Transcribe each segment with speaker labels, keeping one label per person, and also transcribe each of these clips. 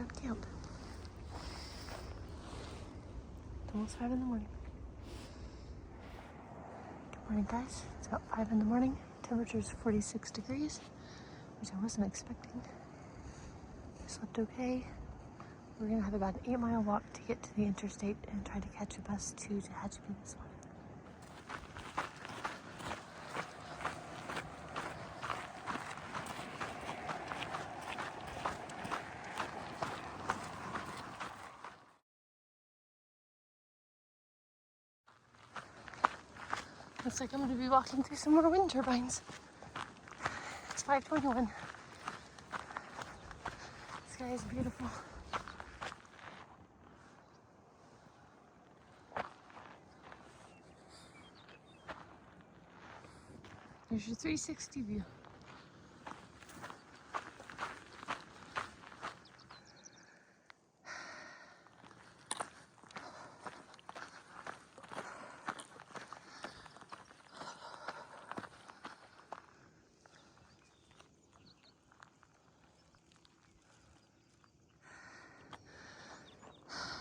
Speaker 1: down camp. It's almost 5 in the morning. Good morning, guys. It's about 5 in the morning. Temperature is 46 degrees, which I wasn't expecting. I slept okay. We're gonna have about an 8-mile walk to get to the interstate and try to catch a bus to Tehachapi this morning. Looks like I'm going to be walking through some more wind turbines. It's 5:21. The sky is beautiful. Here's your 360 view.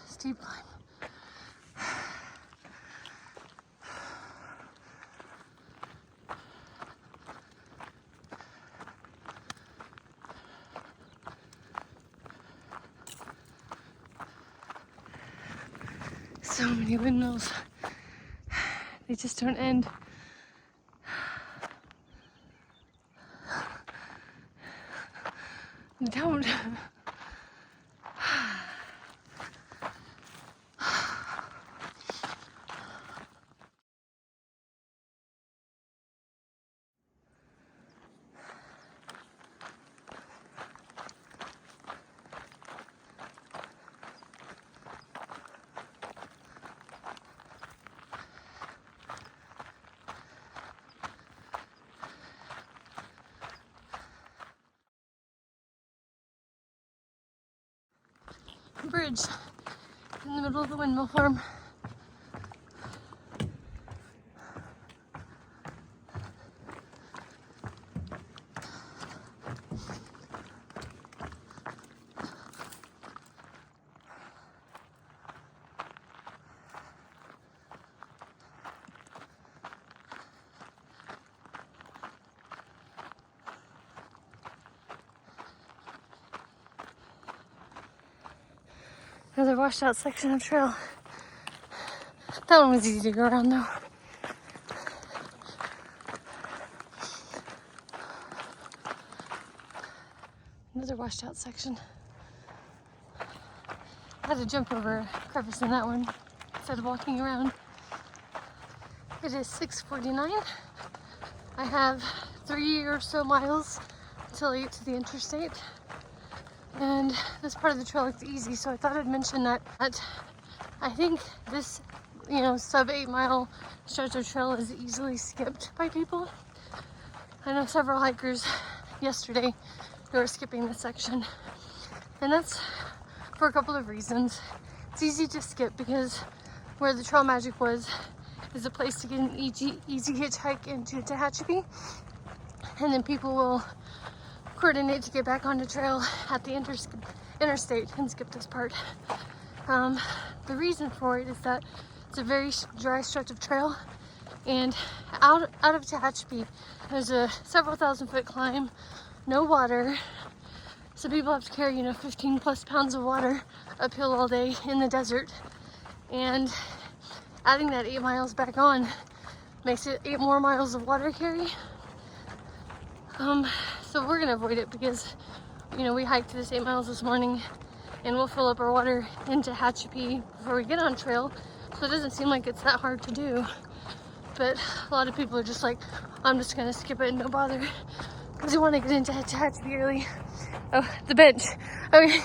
Speaker 1: Steep climb. So many windmills. They just don't end. They don't. Bridge in the middle of the windmill farm. Another washed out section of trail. That one was easy to go around though. Another washed out section. I had to jump over a crevice in that one instead of walking around. It is 6:49. I have 3 or so miles until I get to the interstate. And this part of the trail looks easy, so I thought I'd mention that I think this, sub 8-mile stretch of trail is easily skipped by people. I know several hikers yesterday who are skipping this section, and that's for a couple of reasons. It's easy to skip because where the trail magic was is a place to get an easy hitchhike into Tehachapi, and then people will coordinate to get back on the trail at the interstate and skip this part. The reason for it is that it's a very dry stretch of trail, and out of Tehachapi there's a several thousand-foot climb, no water, so people have to carry 15 plus pounds of water uphill all day in the desert, and adding that 8 miles back on makes it 8 more miles of water carry. So we're gonna avoid it because, we hiked this 8 miles this morning, and we'll fill up our water into Tehachapi before we get on trail. So it doesn't seem like it's that hard to do. But a lot of people are just like, I'm just gonna skip it and no bother, because they want to get into Tehachapi early. Oh, the bench. Okay,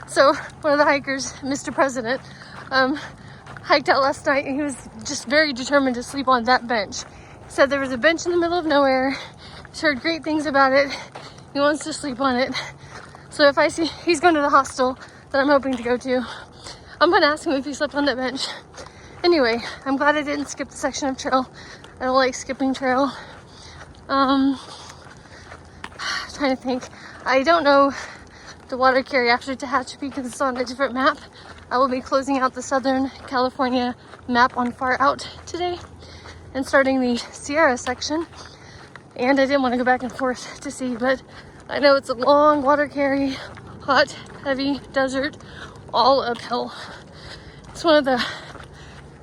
Speaker 1: so one of the hikers, Mr. President, hiked out last night, and he was just very determined to sleep on that bench. He said there was a bench in the middle of nowhere. He's heard great things about it. He wants to sleep on it. So if I see he's going to the hostel that I'm hoping to go to, I'm going to ask him if he slept on that bench. Anyway, I'm glad I didn't skip the section of trail. I don't like skipping trail. Trying to think. I don't know the water carry after Tehachapi because it's on a different map. I will be closing out the Southern California map on Far Out today and starting the Sierra section. And I didn't want to go back and forth to see, but I know it's a long water carry, hot, heavy desert, all uphill. It's one of the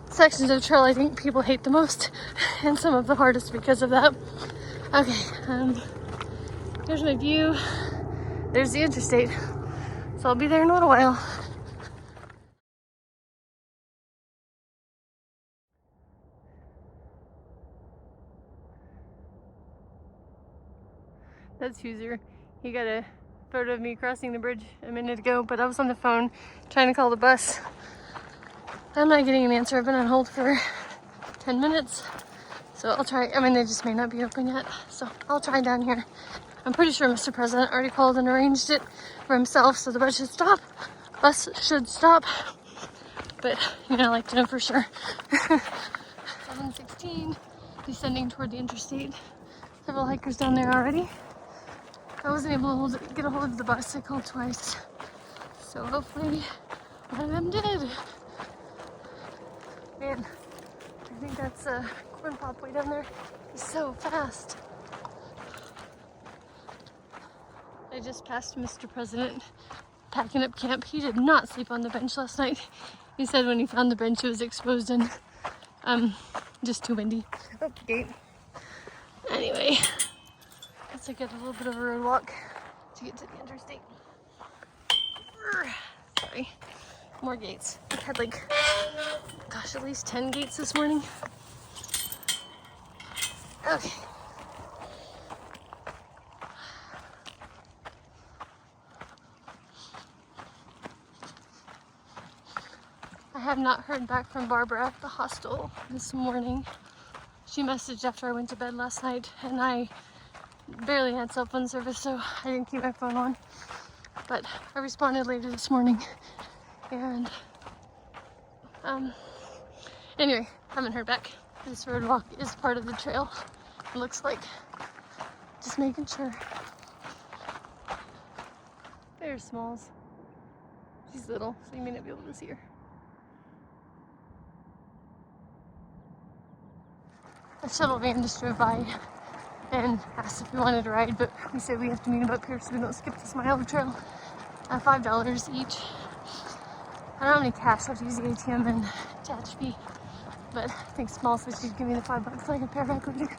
Speaker 1: sections of trail I think people hate the most and some of the hardest because of that. Okay, here's my view. There's the interstate. So I'll be there in a little while. That's User. He got a photo of me crossing the bridge a minute ago, but I was on the phone trying to call the bus. I'm not getting an answer. I've been on hold for 10 minutes. So I'll try. I mean, they just may not be open yet. So I'll try down here. I'm pretty sure Mr. President already called and arranged it for himself, so the bus should stop. Bus should stop. But, you know, I like to know for sure. 716, descending toward the interstate. Several hikers down there already. I wasn't able to get a hold of the bus. I called twice. So hopefully one of them did. Man, I think that's a corn pop way down there. It's so fast. I just passed Mr. President packing up camp. He did not sleep on the bench last night. He said when he found the bench it was exposed and just too windy. Okay. Anyway, let's get a little bit of a road walk to get to the interstate. Sorry. More gates. We had like, gosh, at least 10 gates this morning. Okay. I have not heard back from Barbara at the hostel this morning. She messaged after I went to bed last night, and I barely had cell phone service, so I didn't keep my phone on. But I responded later this morning, and anyway, haven't heard back. This road walk is part of the trail, it looks like. Just making sure. There's Smalls. She's little, so you may not be able to see her. A shuttle van just drove by and asked if we wanted to ride, but we said we have to meet them up here so we don't skip this mile of trail at $5 each. I don't have any cash, I have to use the ATM and Tehachapi, but I think Small said she'd give me the $5 so I can pay her back later.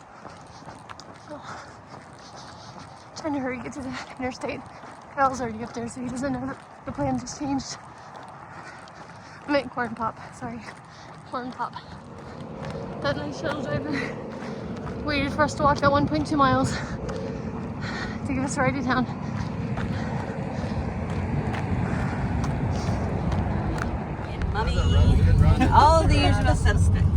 Speaker 1: So, trying to hurry, get to the interstate. Kyle's already up there, so he doesn't know that the plan just changed. I meant Corn Pop, sorry. Corn Pop. That nice shuttle driver waited for us to walk that 1.2 miles to give us a ride to town.
Speaker 2: Mommy, all the usual suspects.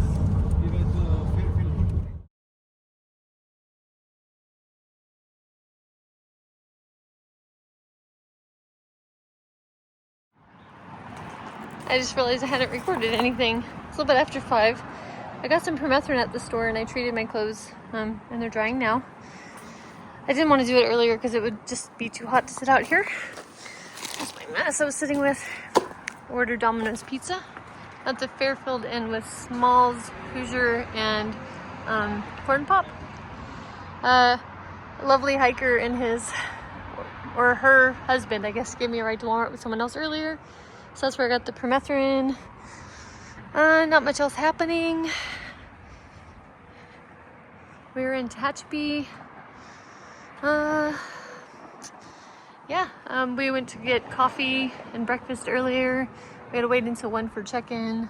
Speaker 1: I just realized I hadn't recorded anything. It's a little bit after 5. I got some permethrin at the store and I treated my clothes and they're drying now. I didn't want to do it earlier because it would just be too hot to sit out here. That's my mess I was sitting with. Ordered Domino's pizza at the Fairfield Inn with Smalls, Hoosier, and Corn Pop. A lovely hiker and his, or her husband, I guess, gave me a ride to Walmart with someone else earlier. So that's where I got the permethrin. Not much else happening. We were in Tehachapi. We went to get coffee and breakfast earlier. We had to wait until 1 for check-in.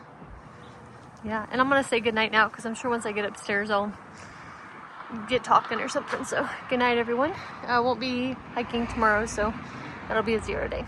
Speaker 1: Yeah, and I'm gonna say goodnight now because I'm sure once I get upstairs I'll get talking or something. So good night, everyone. I won't be hiking tomorrow, so that'll be a 0 day.